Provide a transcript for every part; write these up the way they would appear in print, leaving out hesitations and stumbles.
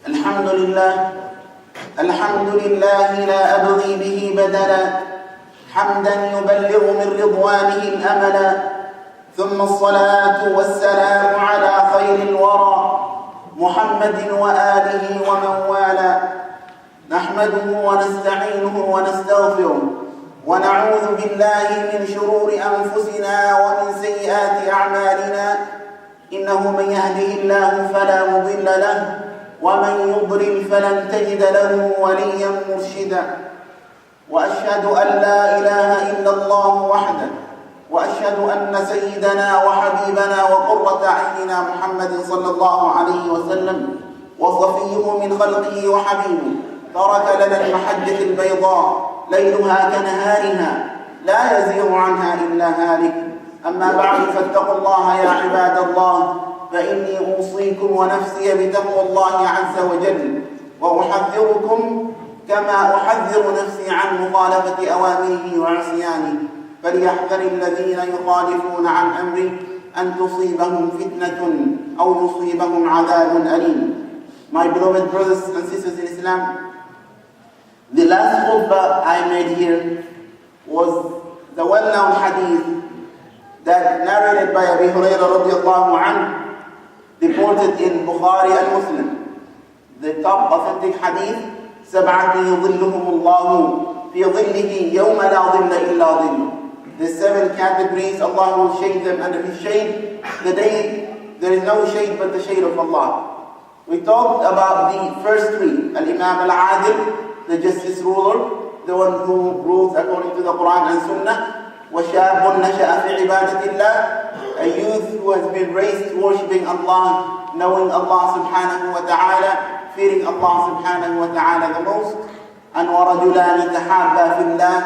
الحمد لله لا أبغي به بدلا حمدا يبلغ من رضوانه الأملا ثم الصلاة والسلام على خير الورى محمد وآله ومن والاه نحمده ونستعينه ونستغفره ونعوذ بالله من شرور أنفسنا ومن سيئات أعمالنا إنه من يهده الله فلا مضل له ومن يضلل فلن تجد له وليا مرشدا وأشهد أن لا إله إلا الله وحده وأشهد أن سيدنا وحبيبنا وقرة عيننا محمد صلى الله عليه وسلم وصفيه من خلقه وحبيبه ترك لنا المحجة البيضاء ليلها كنهارها لا يزيغ عنها إلا هالك أما بعد فاتقوا الله يا عباد الله فإني أوصيكم ونفسي بتقوى الله عز وجل وأحذركم كما أحذر نفسي عن مخالفة أوامره وعصيانه فليحذر الذين يخالفون عن أمره أن تصيبهم فتنة أو يصيبهم عذاب أليم. My beloved brothers and sisters in Islam, the last khutbah I made here was the well-known hadith that narrated by Abu Hurairah radiallahu anhu, reported in Bukhari and Muslim. The top authentic hadith, سَبْعَةٌ يُظِلُّهُمُ اللَّهُ فِي ظِلِّهِ يَوْمَ لَا ظِلَّ إِلَّا ظِلُّهُ. The 7 categories, Allah will shade them under His shade. The day there is no shade but the shade of Allah. We talked about the first 3, Al-Imam Al-Adil, the justice ruler, the one who rules according to the Quran and Sunnah. وَشَابٌ نَشَأَ فِي عِبَادَةِ اللَّهِ, a youth who has been raised worshipping Allah, knowing Allah subhanahu wa ta'ala, fearing Allah subhanahu wa ta'ala the most. And وَرَجُلَانِ تَحَابَّا فِي اللَّهِ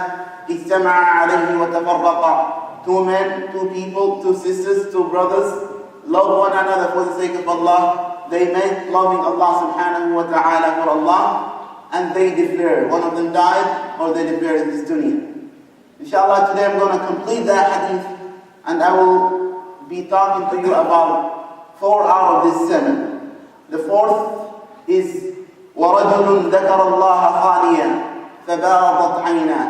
اجتمع عليه وتفرقا. 2 men, 2 people, 2 sisters, 2 brothers love one another for the sake of Allah. They met loving Allah subhanahu wa ta'ala for Allah, and they declared. One of them died, or they declared in this dunya. Inshallah, today I'm going to complete that hadith, and I will be talking to you about 4 out of these 7. The 4th is وَرَجُلٌ ذَكَرَ اللَّهَ خَالِيًا فَبَاضَتْ عَيْنَاهُ.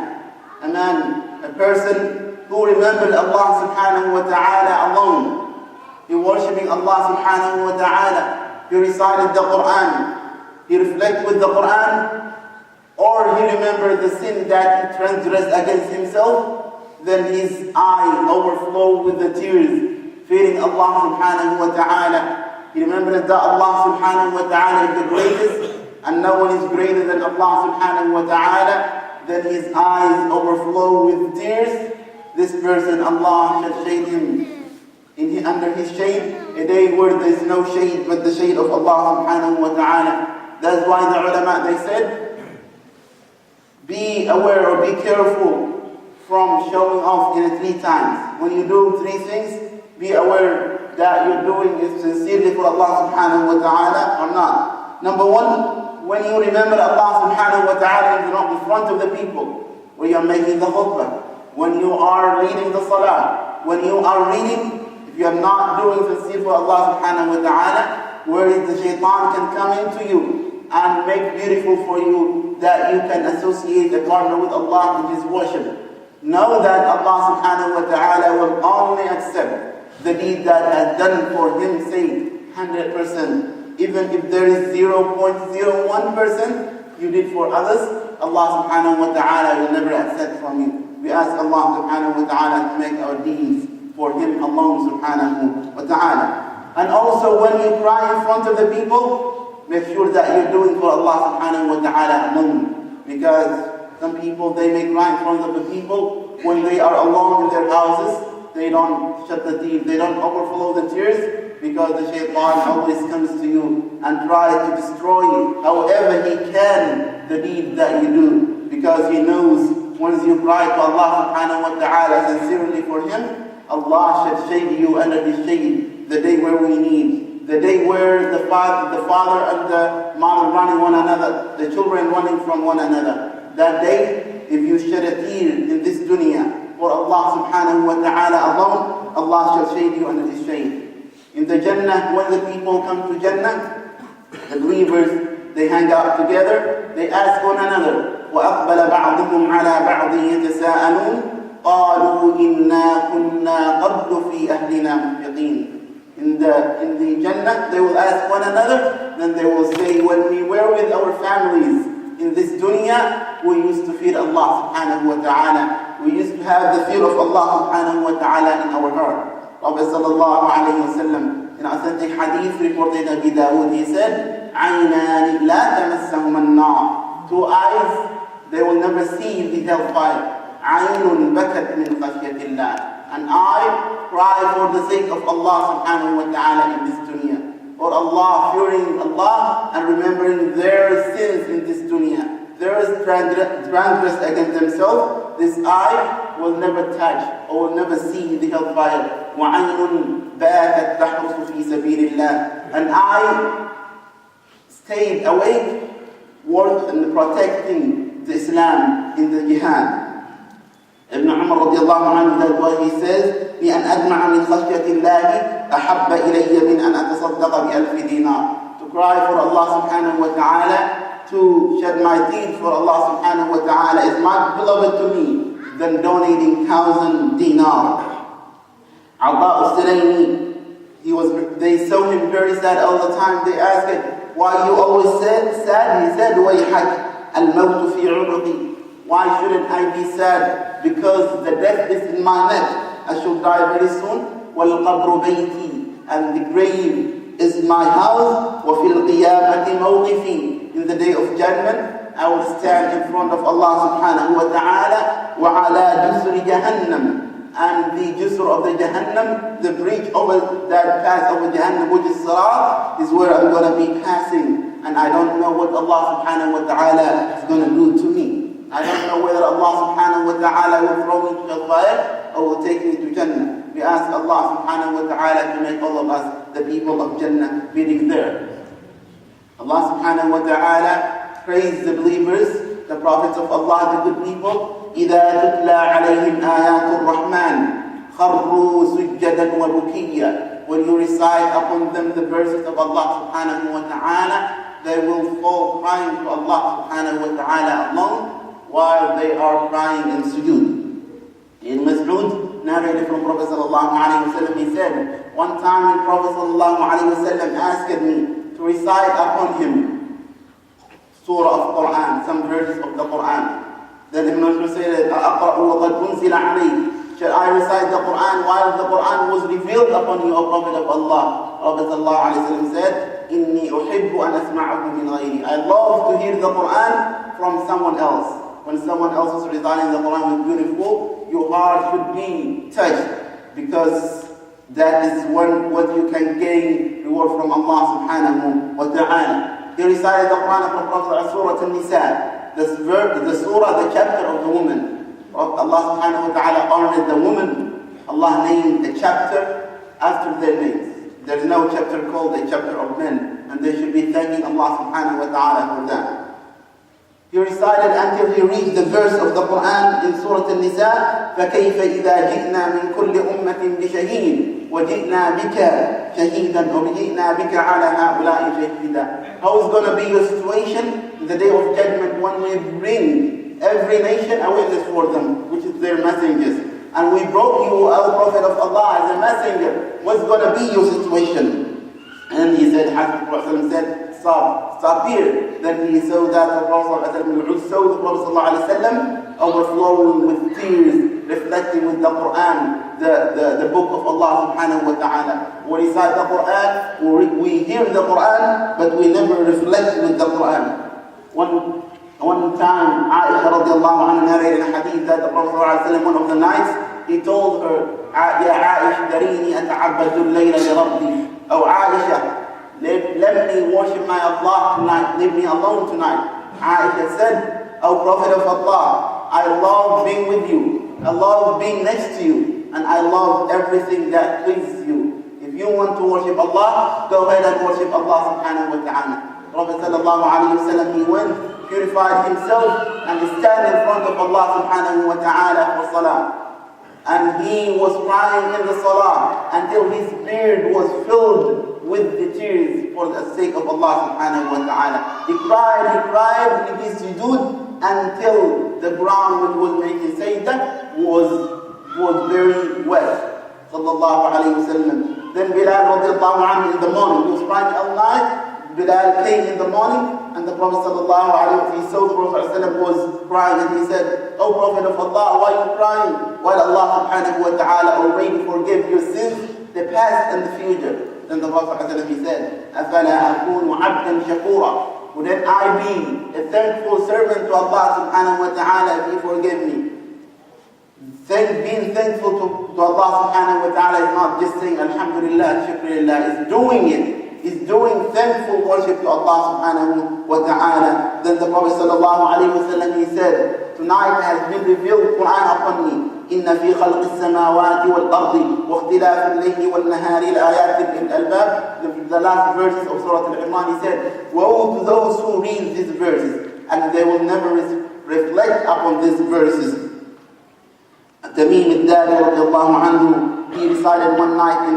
A man, a person who remembered Allah subhanahu wa ta'ala alone. He worshipping Allah subhanahu wa ta'ala. He recited the Quran. He reflected with the Quran. Or he remembered the sin that he transgressed against himself. Then his eye overflowed with the tears, fearing Allah subhanahu wa ta'ala. He remembered that Allah subhanahu wa ta'ala is the greatest, and no one is greater than Allah subhanahu wa ta'ala. Then his eyes overflow with tears. This person, Allah shall shade him under His shade, a day where there is no shade but the shade of Allah subhanahu wa ta'ala. That's why the ulama, they said, be aware or be careful from showing off in it 3 times. When you do 3 things, be aware that you're doing it sincerely for Allah subhanahu wa ta'ala or not. Number 1, when you remember Allah subhanahu wa ta'ala in front of the people, when you're making the khutbah, when you are reading the salah, when you are reading, if you are not doing sincere for Allah subhanahu wa ta'ala, where the shaitan can come into you and make beautiful for you that you can associate a partner with Allah in His worship. Know that Allah subhanahu wa ta'ala will only accept the deed that has done for Him sake 100%. Even if there is 0.01% you did for others, Allah subhanahu wa ta'ala will never accept from you. We ask Allah subhanahu wa ta'ala to make our deeds for Him alone subhanahu wa ta'ala. And also when you cry in front of the people, make sure that you're doing for Allah subhanahu wa ta'ala alone. Because some people, they may cry in front of the people when they are alone in their houses. They don't shut the tears, they don't overflow the tears, because the shaitan always comes to you and tries to destroy however he can the deed that you do. Because he knows once you cry to Allah subhanahu wa ta'ala sincerely for Him, Allah shall shade you under His shade the day where we need. The day where the father and the mother running one another, the children running from one another. That day, if you shed a tear in this dunya for Allah subhanahu wa ta'ala alone, Allah shall shade you under His shade. In the Jannah, when the people come to Jannah, the believers, they hang out together, they ask one another, وَأَقْبَلَ بَعْضُهُمْ عَلَى بَعْضٍ يَتَسَاءَلُونَ قَالُوا إِنَّا كُنَّا قَبْلُ فِي أَهْلِنَا مُشْفِقِينَ. In the Jannah, they will ask one another, then they will say, when we were with our families in this dunya, we used to fear Allah subhanahu wa ta'ala. We used to have the fear of Allah subhanahu wa ta'ala in our heart. Prophet sallallahu alayhi wa sallam, in authentic hadith reported by Abi Dawood, he said, عَيْنَانِ لَا تَمَسَّهُمَ النَّارِ. Two eyes, they will never see the hellfire. عَيْنٌ بَكَتْ مِنْ خَشْيَةِ اللَّهِ. An eye cry for the sake of Allah subhanahu wa ta'ala in this dunya. For Allah, fearing Allah and remembering their sins in this dunya. There is transgressed against themselves. This eye will never touch or will never see the hellfire. وَعَيْنٌ بَاتَتْ تَحْرُسُ فِي سَبِيلِ اللَّهِ. An eye stayed awake, worked in protecting the Islam in the jihad. Ibn Umar radiallahu anhu, that's why he says, بِأَنْ أَدْمَعَ مِنْ خَشْيَةِ اللَّهِ أَحَبَّ إِلَيَّ مِنْ أَنْ أَتَصَدَّقَ بِأَلْفِ دِينَارٍ. To cry for Allah subhanahu wa ta'ala, to shed my tears for Allah subhanahu wa ta'ala is more beloved to me than donating 1,000 dinar. Ata al-Sulaimi, they saw him very sad all the time. They asked him, why you always sad? He said, وَيْحَكْ الْمَوْتُ فِي عُرُقِي. Why shouldn't I be sad? Because the death is in my neck. I shall die very soon. وَالْقَبْرُ بَيْتِي. And the grave is my house. وَفِي الْقِيَامَةِ مَوْقِفِي. In the day of judgment, I will stand in front of Allah subhanahu wa ta'ala. وَعَلَى جُسْرِ جَهَنَّمْ. And the jusr of the Jahannam, the bridge over that pass over Jahannam, which is Sirat, is where I'm going to be passing. And I don't know what Allah subhanahu wa ta'ala is going to do to me. I don't know whether Allah subhanahu wa ta'ala will throw me to hellfire or will take me to Jannah. We ask Allah subhanahu wa ta'ala to make all of us the people of Jannah meeting there. Allah subhanahu wa ta'ala praised the believers, the prophets of Allah, the good people. إِذَا تُتْلَى عَلَيْهِمْ آيَاتُ الرَّحْمَنِ خَرُّوا سُجَّدًا وَبُكِيًّا. When you recite upon them the verses of Allah subhanahu wa ta'ala, they will fall crying to Allah subhanahu wa ta'ala alone, while they are crying in sujood. In Masjid, narrated from Prophet sallallahu alayhi wa sallam, he said, one time the Prophet sallallahu alayhi wa sallam asked me to recite upon him surah of Quran, some verses of the Quran. Then Ibn Mas'ud said, أَقْرَأُ وَقَدْ أُنزِلَ عَلَيْهِ. Shall I recite the Quran while the Quran was revealed upon you, O Prophet of Allah? Prophet sallallahu alayhi wa sallam said, إِنِّي أُحِبُّ أَنْ أَسْمَعَهُ مِنْ غَيْرِي. I love to hear the Quran from someone else. When someone else is reciting the Quran with beautiful, your heart should be touched, because that is what you can gain reward from Allah subhanahu wa ta'ala. He recited the Quran from Prophet Surah An-Nisa, the surah, the chapter of the woman. Allah subhanahu wa ta'ala honored the woman. Allah named the chapter after their names. There is no chapter called a chapter of men, and they should be thanking Allah subhanahu wa ta'ala for that. He recited until he reached the verse of the Quran in Surah An-Nisa, فَكَيْفَ إِذَا جِئْنَا مِنْ كُلِّ أُمَّةٍ بِشَهِيدٍ وَجِئْنَا بِكَ شَهِيدًا وَجِئْنَا بِكَ عَلَى هَؤُلَاءِ شَهِيدًا. How is going to be your situation in the day of judgment when we bring every nation a witness for them, which is their messengers? And we brought you, O Prophet of Allah, as a messenger. What's going to be your situation? And he said, Prophet said, stop here. Then he saw that the Prophet saw the Prophet overflowing with tears, reflecting with the Quran, the book of Allah subhanahu wa ta'ala. We recite the Quran, we hear the Quran, but we never reflect with the Quran. One time, Aisha radiallahu anha narrated a hadith that the Prophet one of the nights, he told her, Ya Aisha, darini ata'abbadu al-layla li Rabbi. Oh Aisha, let me worship my Allah tonight, leave me alone tonight. Aisha said, O Prophet of Allah, I love being with you, I love being next to you, and I love everything that pleases you. If you want to worship Allah, go ahead and worship Allah subhanahu wa ta'ala. Prophet sallallahu alayhi wa sallam, he went, purified himself, and he stand in front of Allah subhanahu wa ta'ala for salah. And he was crying in the salah until his beard was filled with the tears for the sake of Allah subhanahu wa ta'ala. He cried in his sujood until the ground which was making sajdah was very wet. Sallallahu alayhi wa sallam. Then Bilal radiallahu anhu in the morning, he was crying all night. Bilal came in the morning and the Prophet sallallahu alayhi wa sallam, he saw the Prophet was crying and he said, "O Prophet of Allah, why are you crying? While Allah subhanahu wa ta'ala already forgive your sins, the past and the future." Then the Prophet he said, أَفَلَا أَكُونُ عَبْدًا شَكُورًا. Would then I be a thankful servant to Allah subhanahu wa ta'ala if He forgive me? Being thankful to Allah subhanahu wa ta'ala is not just saying Alhamdulillah, Shukrillah, it's doing it. Is doing thankful worship to Allah subhanahu wa ta'ala. Then the Prophet sallallahu alayhi wa sallam, he said, tonight has been revealed Quran upon me. إِنَّ فِي خَلْقِ السَّمَاوَاتِ وَالْأَرْضِ وَاخْتِلَافِ اللَّيْلِ وَالنَّهَارِ لَآيَاتٍ لِلْأَلْبَابِ. The last verses of Surah Al-Imam, he said, woe to those who read these verses, and they will never reflect upon these verses. Tamim al-Dari radiallahu anhu, he recited one night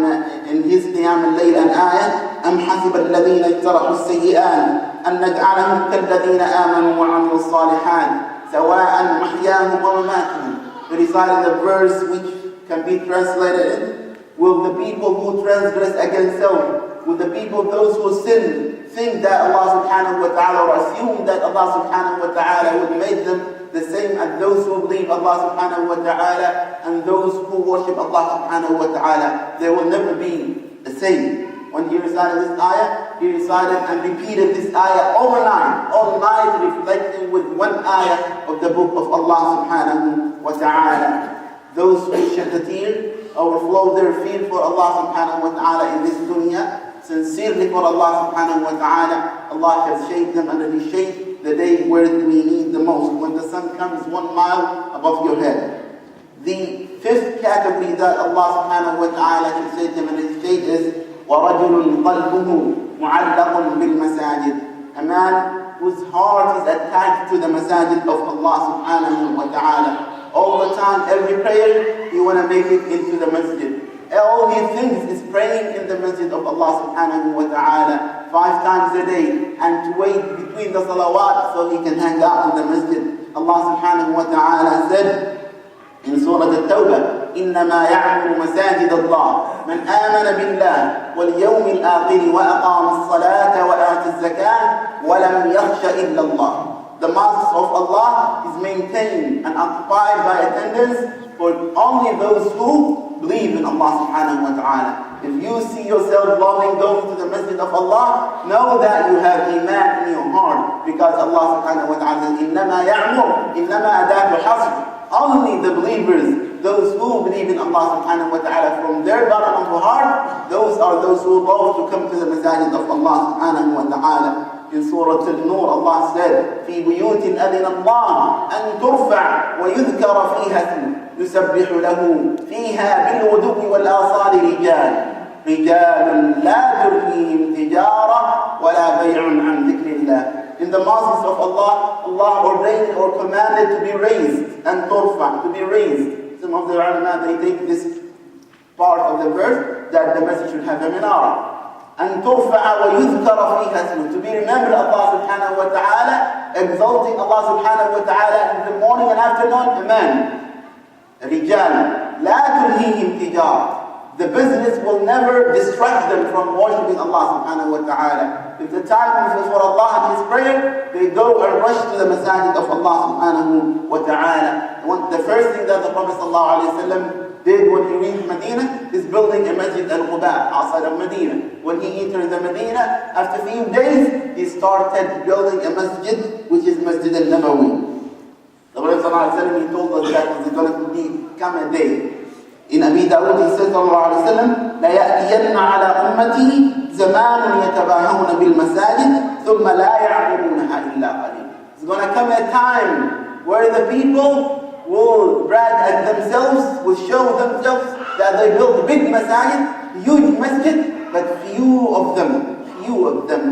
in his Qiyam al-Layl an ayah, أَمْ حَسِبَ الَّذِينَ اجْتَرَحُوا السَّيِّئَاتِ أَنْ نَجْعَلَهُمْ كَالَّذِينَ آمَنُوا وَعَمِلُوا الصَّالِحَاتِ سَوَاءً مَحْيَاهُمْ وَمَمَاتُهُم. He recited the verse which can be translated, will the people who transgress against self, will the people, those who sin, think that Allah subhanahu wa ta'ala, or assume that Allah subhanahu wa ta'ala would make them the same as those who believe Allah subhanahu wa ta'ala and those who worship Allah subhanahu wa ta'ala? They will never be the same. When he recited this ayah, he recited and repeated this ayah all night reflecting with one ayah of the book of Allah subhanahu wa ta'ala. Those who shed a tear, overflow their fear for Allah subhanahu wa ta'ala in this dunya, sincerely for Allah subhanahu wa ta'ala, Allah has shaded them under His shade the day where we need the most, when the sun comes 1 mile above your head. The fifth category that Allah subhanahu wa ta'ala should say them in His shade is وَرَجُلٌ قَلْبُهُ مُعَلَّقٌ بِالْمَسَاجِدِ. A man whose heart is attached to the masajid of Allah subhanahu wa ta'ala. All the time, every prayer, he want to make it into the masjid. All he thinks is praying in the masjid of Allah subhanahu wa ta'ala 5 times a day, and to wait between the salawat so he can hang out in the masjid. Allah subhanahu wa ta'ala said in Surah At-Tawbah, إِنَّمَا يَعْمُرُ مَسَاجِدَ اللَّهِ مَنْ آمَنَ بِاللَّهِ وَالْيَوْمِ الْآخِرِ وَأَقَامَ الصَّلَاةَ وَآتَى الزَّكَاةَ وَلَمْ يَخْشَ إِلَّا اللَّهِ. The mosque of Allah is maintained and occupied by attendants for only those who believe in Allah subhanahu wa ta'ala. If you see yourself loving going to the masjid of Allah, know that you have iman in your heart, because Allah subhanahu wa ta'ala says, إِنَّمَا يَعْمُرُ, إِنَّمَا أَدَاةُ حَصْرٍ. Only the believers, those who believe in Allah subhanahu wa ta'ala from their bottom of the heart, those are those who love to come to the masajid of Allah subhanahu wa ta'ala. In Surah Al-Nur, Allah said, فِي بُيُوتٍ أَذِنَ اللَّهُ أَن تُرْفَعْ وَيُذْكَرَ فِيهَا اسْمُهُ يُسَبِّحُ لَهُ فِيهَا بِالْغُدُوِّ وَالْآصَالِ رِجَالٌ لَا تُلْهِيهِمْ تِجَارَةٌ وَلَا بَيْعٌ عَنْ ذِكْرِ اللَّهِ. In the mosques of Allah, Allah ordained or commanded to be raised, and turfa, to be raised. Some of the ulama, they take this part of the verse that the message should have a minarah. And turfa wa yudhkara fiha ismuhu, to be remembered Allah subhanahu wa ta'ala, exalting Allah subhanahu wa ta'ala in the morning and afternoon. Amen. Rijal, la tulhihim tijar. The business will never distract them from worshiping Allah subhanahu wa ta'ala. If the time is for Allah and His prayer, they go and rush to the masajid of Allah subhanahu wa ta'ala. The first thing that the Prophet sallallahu alayhi wa sallam did when he reached Medina is building a Masjid al-Quba outside of Medina. When he entered the Medina, after a few days, he started building a masjid, which is Masjid al-Nabawi. The Prophet sallallahu alayhi wa sallam, he told us that it's going to become a day. In Abi Dawud, he said sallallahu alayhi wa sallam, لا يأتين على أمته زمان يتباهون بالمساجد ثم لا يعبرونها إلا قليل. It's going to come a time where the people will brag at themselves, will show themselves that they built a big masajid, huge masjid, but few of them,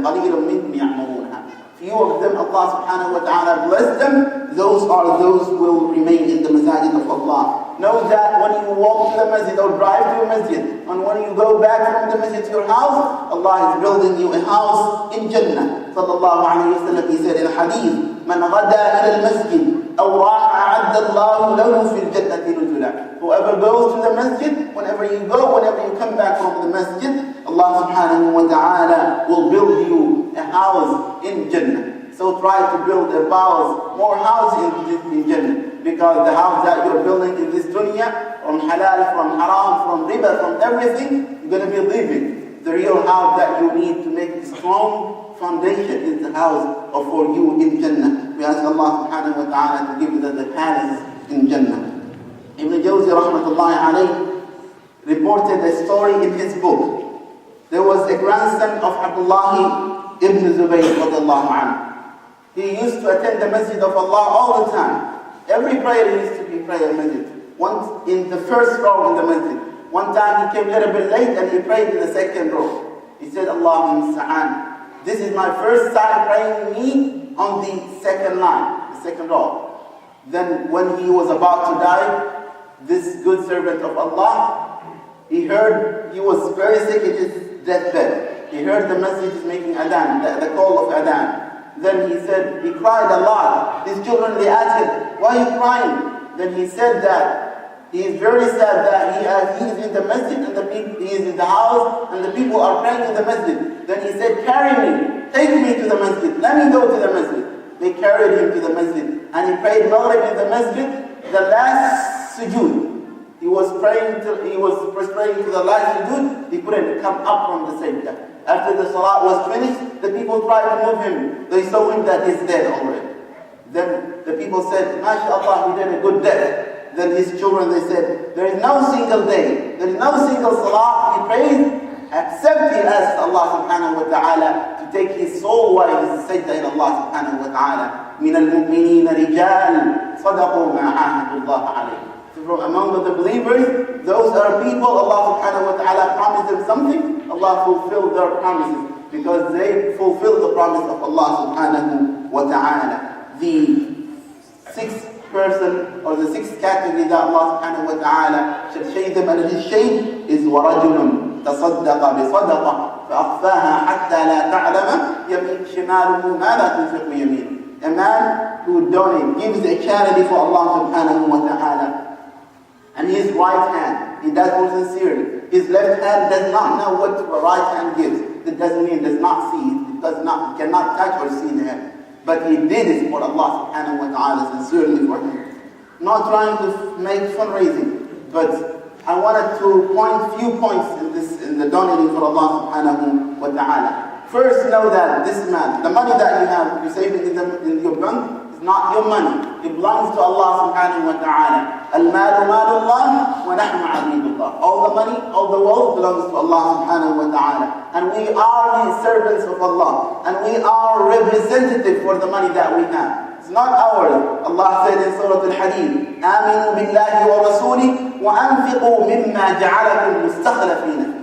قليل منهم يعمرونها. Few of them, Allah subhanahu wa ta'ala bless them. Those are those who will remain in the masajid of Allah. Know that when you walk to the masjid or drive to a masjid, and when you go back from the masjid to your house, Allah is building you a house in Jannah. Sallallahu alayhi wa sallam, he said in a hadith, "Man ghada ila al-masjid, aw ra'a a'adda Allahu lahu fil jannati nuzula." Whoever goes to the masjid, whenever you go, whenever you come back from the masjid, Allah subhanahu wa ta'ala will build you a house in Jannah. So try to build more houses in Jannah. Because the house that you're building in this dunya, from halal, from haram, from riba, from everything, you're going to be living. The real house that you need to make a strong foundation is the house for you in Jannah. We ask Allah subhanahu wa ta'ala to give us the palace in Jannah. Ibn Jawzi rahmatullahi alayhi reported a story in his book. There was a grandson of Abdullah ibn Zubayr radiallahu anhu. He used to attend the Masjid of Allah all the time. Every prayer used to be prayer masjid. Once in the first row in the masjid. One time he came a little bit late and he prayed in the second row. He said, Allahumma musta'an. This is my first time praying me on the second line, the second row. Then when he was about to die, this good servant of Allah, he heard he was very sick in his deathbed. He heard the masjid is making adhan, the call of adhan. Then he said, he cried a lot. His children, they asked him, why are you crying? Then he said that he is very sad that he is in the masjid and he is in the house and the people are praying in the masjid. Then he said, carry me, take me to the masjid, let me go to the masjid. They carried him to the masjid and he prayed Maghrib in the masjid, the last sujood. He was praying to the last sujood, he couldn't come up from the sajda. After the salah was finished, the people tried to move him. They saw him that he's dead already. Then the people said, MashaAllah, he did a good death. Then his children, they said, there is no single day, there is no single salah he prays, except he asked Allah subhanahu wa ta'ala to take his soul while he is sajda in Allah subhanahu wa ta'ala. مِنَ الْمُؤْمِنِينَ رِجَالٍ صَدَقُوا مَا عَاهَدُوا اللَّهَ عَلَيْهِ. From among the believers, those are people, Allah subhanahu wa ta'ala promised them something, Allah fulfilled their promises because they fulfilled the promise of Allah subhanahu wa ta'ala. The sixth person or the sixth category that Allah subhanahu wa ta'ala should shade them and his shade is وَرَجُلٌ تَصَدَّقَ بِصَدَقَةٍ فَأَخْفَاهَا حَتَّى لَا تَعْلَمَ شِمَالُهُ مَاذَا تُنْفِقُ يَمِينُهُ. A man who donates, gives a charity for Allah subhanahu wa ta'ala, and his right hand, he does it sincerely. His left hand does not know what the right hand gives. That doesn't mean does not see it. It cannot touch or see the hand. But he did it for Allah subhanahu wa ta'ala sincerely for him. Not trying to make fundraising, but I wanted to point few points in the donating for Allah subhanahu wa ta'ala. First, know that this man, the money that you have, you save it in your bank, is not your money. It belongs to Allah subhanahu wa ta'ala. Al-malu malullah wa nahnu abidullah. All the money, all the wealth belongs to Allah subhanahu wa ta'ala. And we are the servants of Allah. And we are representative for the money that we have. It's not ours. Allah said in Surah Al-Hadid, آمنوا بالله ورسوله وأنفقوا مما جعلكم مستخلفين.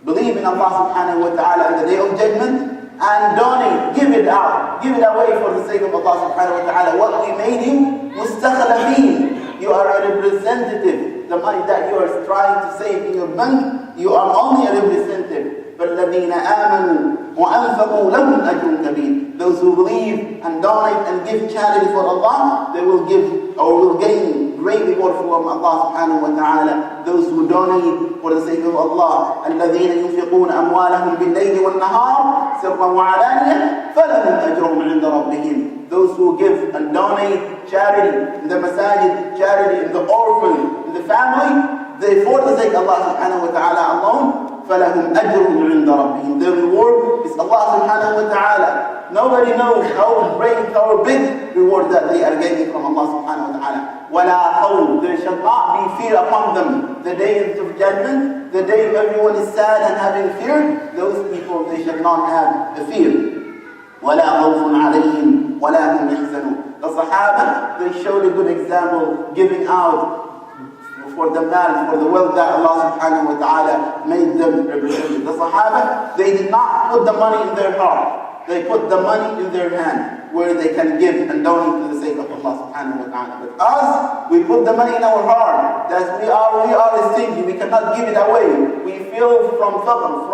Believe in Allah subhanahu wa ta'ala on the day of judgment and donate, give it out, give it away for the sake of Allah subhanahu wa ta'ala. What we made him, mustakhlafeen. You are a representative. The money that you are trying to save in your bank, you are only a representative. فَالَّذِينَ آمَنُوا وَأَنْفَقُوا لَهُمْ أَجْرٌ كَبِيرٌ. Those who believe and donate and give charity for Allah, they will give or will gain great reward from Allah subhanahu wa ta'ala. Those who donate for the sake of Allah, الَّذِينَ يُنْفِقُونَ أَمْوَالَهُم بِاللَّيْلِ وَالنَّهَارِ سِرًّا وَعَلَانِيَةً فَلَهُمْ أَجْرُهُمْ عِنْدَ رَبِّهِمْ. Those who give and donate charity in the masajid, charity in the orphan, in the family, they for the sake of Allah subhanahu wa ta'ala alone, فَلَهُمْ أَجْرُهُمْ عِنْدَ رَبِّهِمْ. Their reward is Allah subhanahu wa ta'ala. Nobody knows how great, how big reward that they are getting from Allah subhanahu wa ta'ala. وَلَا خَوْفٌ. There shall not be fear upon them. The day of judgment, the day everyone is sad and having fear, those people, they shall not have a fear. وَلَا خَوْفٌ عَلَيْهِمْ وَلَا هُمْ يَحْزَنُونَ. The Sahaba, they showed a good example, giving out for the mal, for the wealth that Allah subhanahu wa ta'ala made them represent. The Sahaba, they did not put the money in their heart. They put the money in their hand where they can give and donate to the sake of Allah subhanahu wa ta'ala. But us, we put the money in our heart that we are stingy, we cannot give it away. We feel from faqr,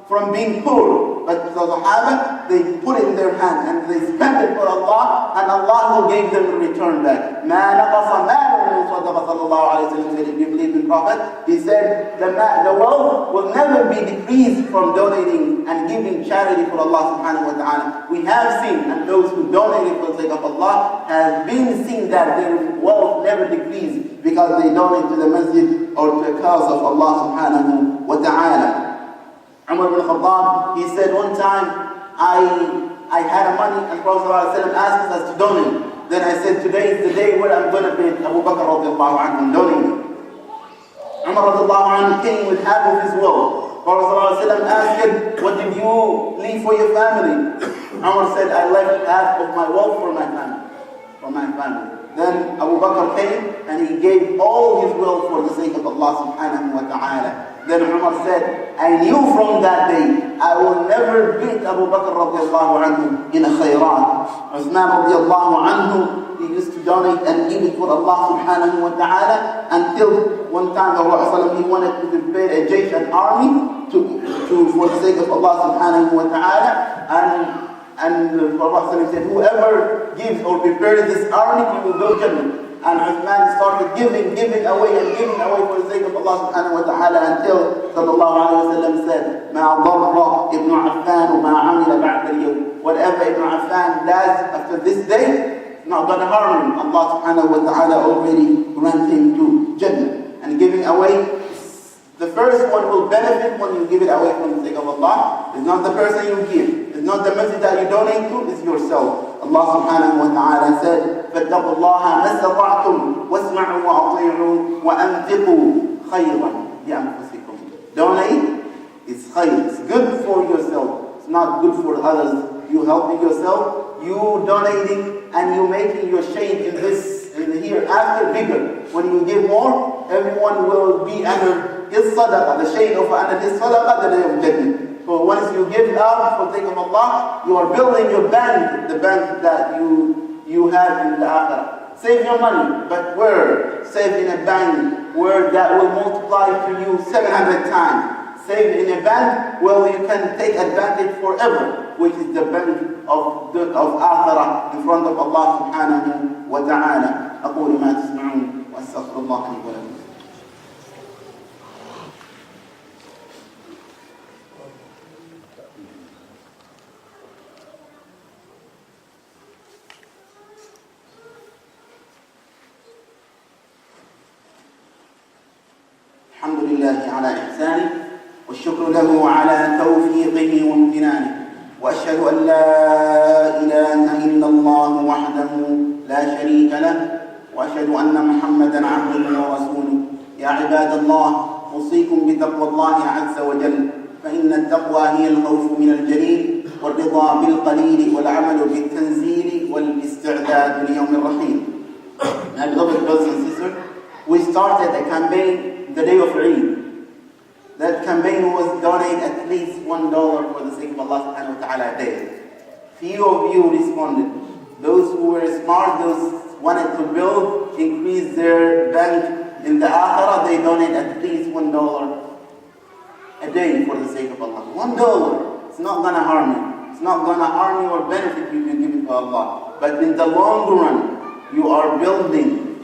from being poor. But the Sahaba, they put it in their hand and they spend it for Allah, and Allah will give them a return back. مَا نَقَصَ مَالٌ مِنْ صَدَقَةٍ sallallahu alayhi wa sallam said, if you believe in Prophet, he said, the wealth will never be decreased from donating and giving charity for Allah subhanahu wa ta'ala. We have seen, and those who donated for the sake of Allah have been seen that their wealth never decreased because they donate to the masjid or to a cause of Allah subhanahu wa ta'ala. Umar ibn Khattab, he said one time, I had money and Prophet ﷺ asked us to donate. Then I said, today is the day where I'm going to be Abu Bakr radiallahu anhu and donate. Umar radiallahu anhu came with half of his wealth. Prophet ﷺ asked him, what did you leave for your family? Umar said, I left half of my wealth for my family. Then Abu Bakr came and he gave all his wealth for the sake of Allah subhanahu wa ta'ala. Then Umar said, I knew from that day, I will never beat Abu Bakr radiallahu anhu in a khayrat. Uthman radiallahu anhu, he used to donate and give it for Allah subhanahu wa ta'ala until one time he wanted to prepare a jaysh, an army, for the sake of Allah subhanahu wa ta'ala. And the Prophet said, whoever gives or prepares this army, he will go Judgement. And Uthman started giving away for the sake of Allah subhanahu wa ta'ala until sallallahu alayhi wa sallam said, مَا ضَرَّ Ibn Affan وَمَا عَمِلَ بَعْدَ الْيَوْمِ. Whatever Ibn Affan does after this day, it's not going to harm him. Allah subhanahu wa ta'ala already granted him to Jannah. And giving away, the first one will benefit when you give it away from the sake of Allah. It's not the person you give. It's not the message that you donate to. It's yourself. Allah subhanahu wa ta'ala said, فَاتَّقُوا اللَّهَ مَا اسْتَطَعْتُمْ وَاسْمَعُوا وَأَطِيعُوا وَأَنْفِقُوا خَيْرًا لِأَنفُسِكُمْ. Donate is khayr. It's good for yourself. It's not good for others. You helping yourself, you donating, and you making your shade in the hereafter bigger. When you give more, everyone will be under his sadaqah, the shade of under his sadaqah the day of Judgment. So once you give it out for the sake of Allah, you are building your bank, the bank that you have in the akhirah. Save your money, but where? Save in a bank where that will multiply to you 700 times. Save in a bank where you can take advantage forever, which is the bank of akhirah in front of Allah subhanahu wa ta'ala. أقول ما تسمعون وأستغفر الله لي ولكم. الحمد لله على إحسانه والشكر له على توفيقه وامتنانه وأشهد أن لا إله إلا الله وحده لا شريك له وأشهد أن محمدا عبده ورسوله. يا عباد الله، أوصيكم بتقوى الله عز وجل، فإن التقوى هي الخوف من الجليل والرضا بالقليل والعمل بالتنزيل والاستعداد ليوم الرحيل. My beloved brothers and sisters, we started a campaign the day of Eid. That campaign was donate at least $1 for the sake of Allah subhanahu wa ta'ala a day. Few of you responded. Those who were smart, those wanted to build, increase their bank in the akhirah, they donate at least $1 a day for the sake of Allah. $1. It's not going to harm you. It's not going to harm you or benefit you if you give it to Allah. But in the long run, you are building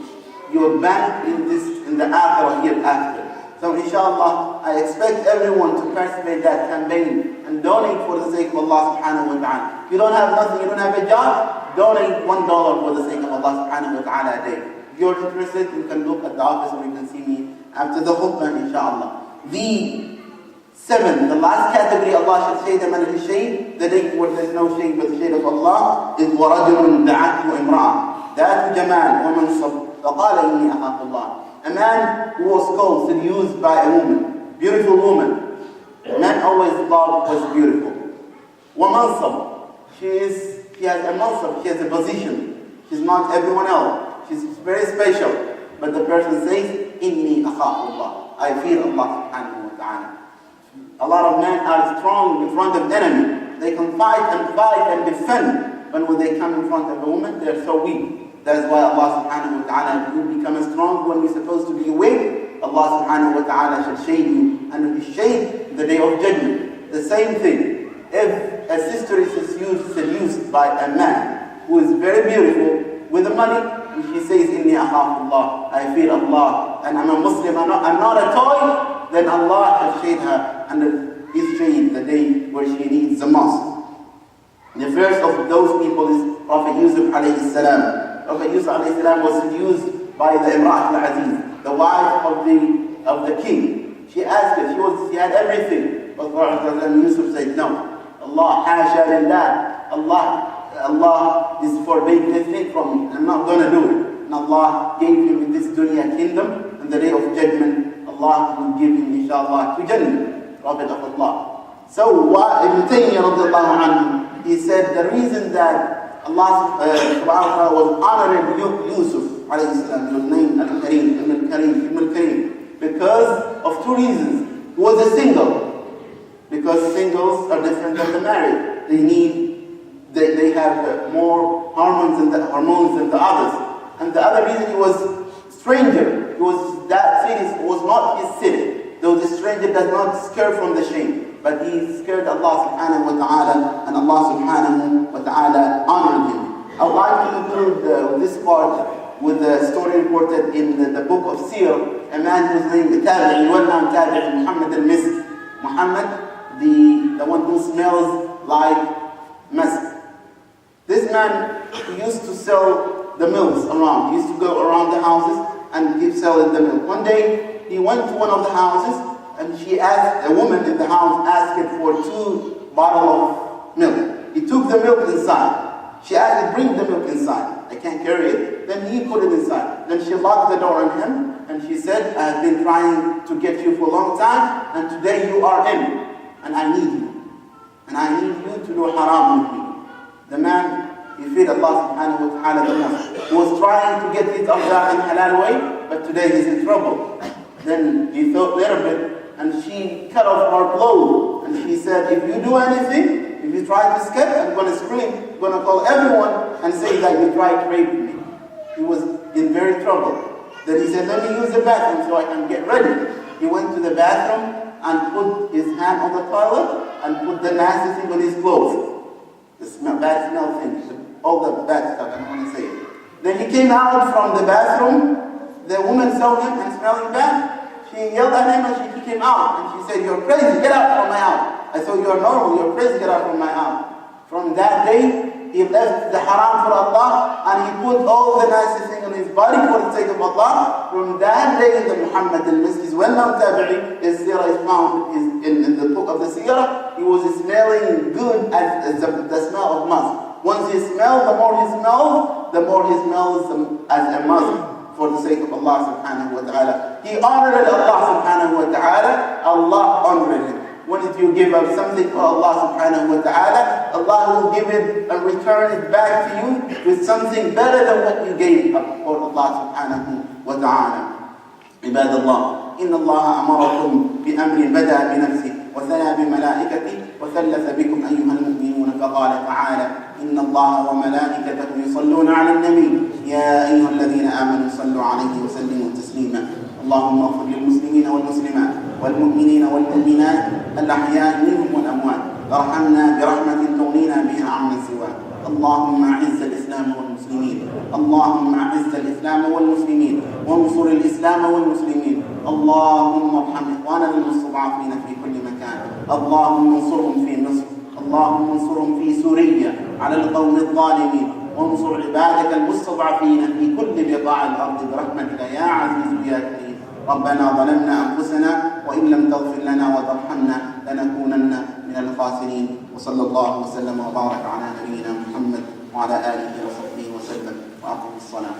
your bank in the akhirah hereafter. So inshallah, I expect everyone to participate that campaign and donate for the sake of Allah subhanahu wa ta'ala. If you don't have nothing, you don't have a job, donate $1 for the sake of Allah subhanahu wa ta'ala a day. If you're interested, you can look at the office or you can see me after the khutbah inshallah. The last category Allah should say the man of shade, the day where there's no shade but the shade of Allah, is وَرَجُلٌ دَعَتْهُ إِمْرَأَةٌ ذَاتُ جَمَالٍ وَمَنْصَبٍ فَقَالَ إِنِّي أَخَافُ اللَّهَ. A man who was called, seduced by a woman, beautiful woman. Men always thought was beautiful. وَمَنْصَبٍ. She has a mansab, she has a position. She's not everyone else. She's very special. But the person says, إِنِّي أَخَافُ اللَّهَ. I fear Allah subhanahu wa ta'ala. A lot of men are strong in front of enemy. They can fight and defend. But when they come in front of a woman, they're so weak. That's why Allah subhanahu wa ta'ala, you become strong when you're supposed to be weak. Allah subhanahu wa ta'ala shall shade you under His shade the day of judgment. The same thing. If a sister is seduced by a man who is very beautiful with the money, and she says, Inni akhafu Allah, I fear Allah, and I'm a Muslim, I'm not a toy, then Allah shall shade her under His shade the day where she needs the most. The first of those people is Prophet Yusuf alayhi salam. Prophet Yusuf alayhi salam was seduced by the Imam al-Aziz, the wife of the king. She asked her, she had everything. But Prophet Yusuf said, no. Allah hasha lillah. Allah is forbidding this thing from me. I'm not going to do it. And Allah gave him this dunya kingdom. And the day of judgment, Allah will give him inshallah to Jannah, Prophet of Allah. So Ibn Taymiyyah radiallahu anhu, he said the reason that Allah subhanahu wa ta'ala was honoring Yusuf alayhi salam, your name Al-Kareem, Ibn Kareem, because of two reasons. He was a single, because singles are different than the married. They have more hormones than the others. And the other reason, he was stranger. That city was not his city. Though the stranger does not scare from the shame, but he scared Allah subhanahu wa ta'ala, and Allah subhanahu wa ta'ala honored him. I would like to conclude this part with the story reported in the book of Sirah, a man whose name is Tabi'i, well-known Tabi'i, Muhammad al-Misk. Muhammad, the one who smells like Masjid. This man, he used to sell the milks around. He used to go around the houses and keep selling the milk. One day, he went to one of the houses, and a woman in the house asked for 2 bottles of milk. He took the milk inside. She asked, bring the milk inside. I can't carry it. Then he put it inside. Then she locked the door on him, and she said, I have been trying to get you for a long time, and today you are in, and I need you. And I need you to do haram with me. The man, he feared Allah subhanahu wa ta'ala the most. He was trying to get his arzaq in halal way, but today he's in trouble. Then he thought a little bit, and she cut off her clothes. And she said, if you do anything, if you try to escape, I'm going to scream. I'm going to call everyone and say that you tried to rape me. He was in very trouble. Then he said, let me use the bathroom so I can get ready. He went to the bathroom and put his hand on the toilet and put the nasty thing on his clothes. The bad smell thing, all the bad stuff, I don't want to say it. Then he came out from the bathroom. The woman saw him and smelling bad. She yelled at him and she kicked him out. And she said, you're crazy, get out from my house. I thought, you're normal, you're crazy, get out from my house. From that day, he left the haram for Allah, and he put all the nasty thing on his body for the sake of Allah. From that day, the Muhammad al-Misk is well-known Tabi'i. His Sirah is found in the book of the Sirah. He was smelling good as the smell of musk. Once he smells, the more he smells as a musk for the sake of Allah subhanahu wa ta'ala. He honored Allah subhanahu wa ta'ala. Allah honored him. When you give up something for Allah subhanahu wa ta'ala, Allah will give it and return it back to you with something better than what you gave up for Allah subhanahu wa ta'ala. عباد الله إن الله أمركم بأمر بدأ بنفسه وثنى بملائكته وثلث بكم أيها المؤمنون فقال تعالى إن الله وملائكته يصلون على النبي يا أيها الذين آمنوا صلوا عليه وسلموا تسليما اللهم اغفر للمسلمين والمسلمات والمؤمنين والمؤمنات الأحياء منهم والأموات وارحمنا برحمة تغنينا بها عمن سواك اللهم أعز الإسلام والمسلمين اللهم أعز الإسلام والمسلمين وانصر الإسلام والمسلمين اللهم ارحم إخواننا المستضعفين في كل مكان اللهم انصرهم في مصر اللهم انصرهم في سوريا على القوم الظالمين وانصر عبادك المستضعفين في كل بقاع الأرض برحمتك يا عزيز يا كريم ربنا ظلمنا أنفسنا وإن لم تغفر لنا وترحمنا لنكونن من الخاسرين وصلى الله وسلم وبارك على نبينا محمد وعلى آله وصحبه وسلم وأقم الصلاة